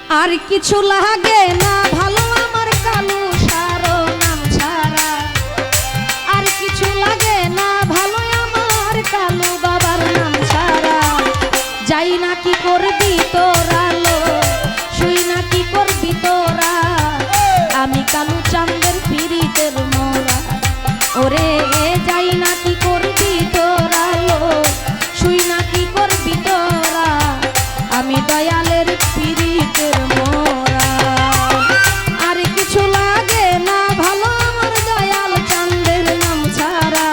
আর কিছু লাগে না ভালো আমার কালু সারো নাম ছাড়া, আর কিছু লাগে না ভালো আমার কালু বাবার নাম ছাড়া। যাই না কি করবি তোরা লো, শুই না কি করবি তোরা, আমি কালু চাঁদের পিরিতের মোরা। ওরে যাই না কি করবি তোরা লো, শুই না কি করবি তোরা, আমি দয়ালের পিরিতের মোরা। আর কিছু লাগে না ভালো আমার দয়াল চাঁদের নাম ছাড়া,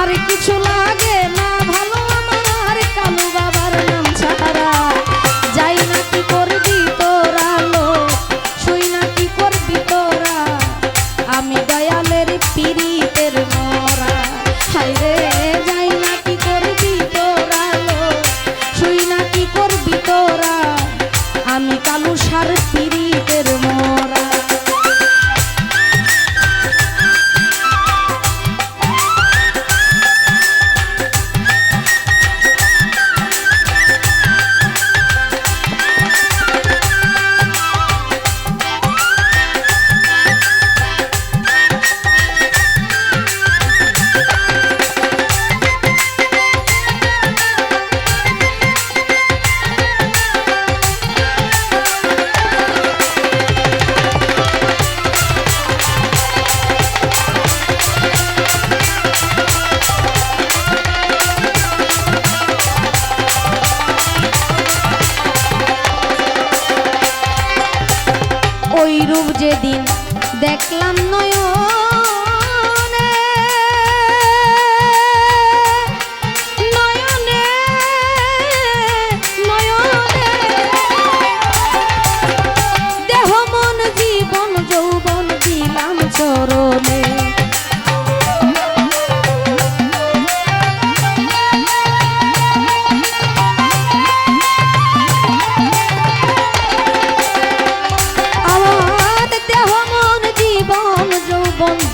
আর কিছু লাগে না ভালো আমার কালু বাবার নাম ছাড়া। যাই না কি করবি তোরা লো, শুই না কি করবি তোরা, আমি দয়ালের পিরিতের মোরা। হায়রে যাই না কি করবি তোরা লো, শুই না কি করবি তোরা, আমি কালু সার পিরিতের মোরা। ওই রূপ যেদিন দেখলাম নয়নে, নয়নে নয়নে, দেহ মন জীবন যৌবন দিলাম চরণে।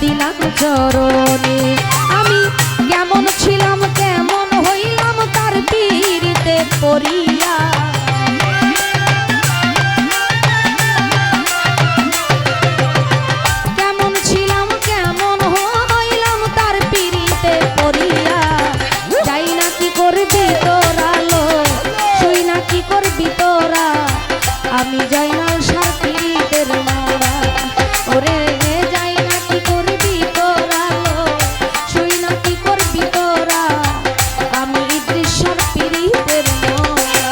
দিলাম চরণে, আমি কেমন ছিলাম কেমন হইলাম তার পীড়িতে পড়িয়া। কেমন ছিলাম কেমন হইলাম তার পীড়িতে পড়িয়া। যাই না কি করবি তোরা লো, শুই না কি করবি তোরা, আমি জয়নাল সার পীড়িতের মোরা। ওরে যাই না কি করবি তোরা লো, শুই না কি করবি তোরা, আমি ইদ্রিস সার পীড়িতের মোরা।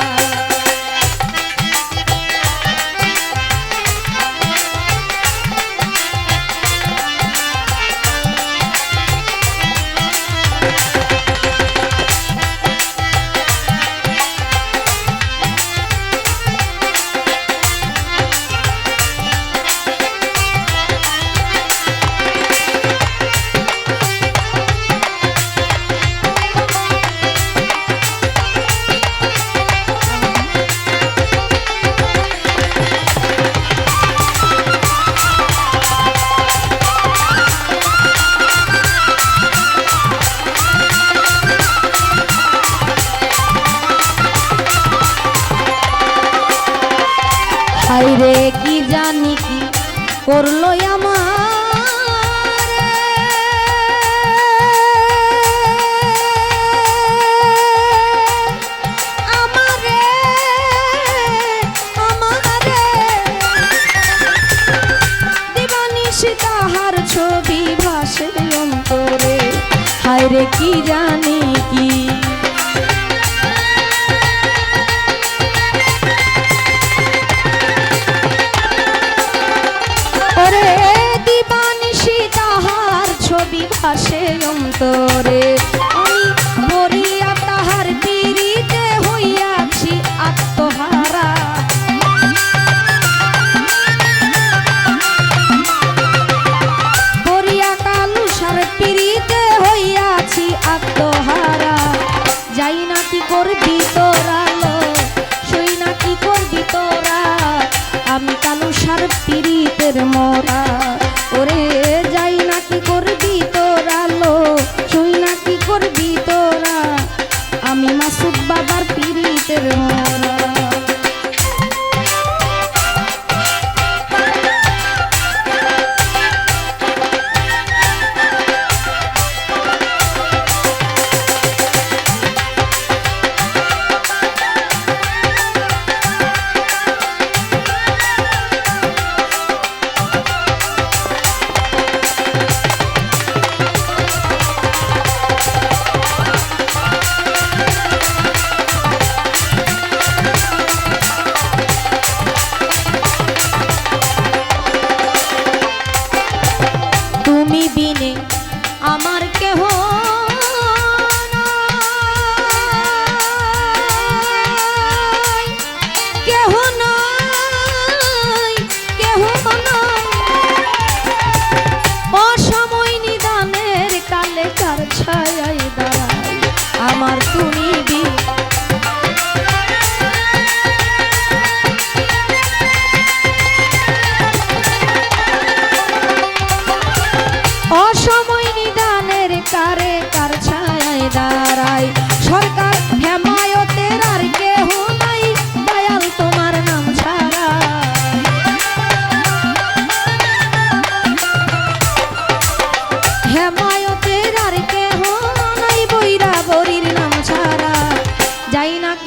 হায়রে কি জানি কি করলো আমারে, আমারে আমারে, দিবানিশি তাহার ছবি ভাসে অন্তরে। হায়রে কি জানি কি ছবি ভাসে অন্তরে, আমি মরিয়া তাহার পীড়িতে হইয়াছি আত্মহারা। মরিয়া কালু সার পীড়িতে হইয়াছি আত্মহারা। যাই না কি করবি তোরা লো, শুই না কি করবি তোরা, আমি কালু সার পীড়িতের মোরা। ওরে যাই না কি করবি তোরা লো, শুই না কি করবি তোরা, আমি মাসুদ বাবার পীড়িতের মোরা।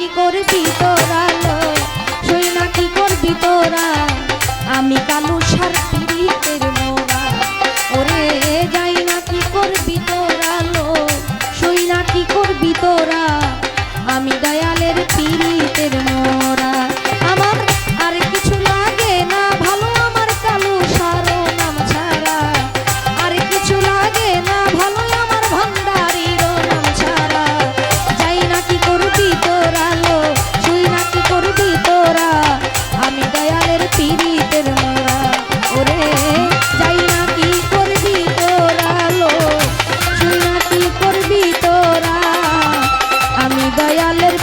কি করবি তোরা লো শুই না কি করবি তোরা আমি কালু সার পীড়িতের মোরা ওরে যাই না কি করবি তোরা লো শুই না কি করবি তোরা আমি দয়ালের পীড়িতের মোরা আমার আর কিছু লাগে না ভালো আমার কালু সারো নাম ছাড়া আর কিছু লাগে না ভালো আমার ভান্ডারির নাম ছাড়া যাই না কি করবি তোরা লো শুই না কি করবি তোরা আমি দয়ালের পীড়িতের মোরা ওরে যাই না কি করবি তোরা লো শুই না কি করবি তোরা আমি দয়ালের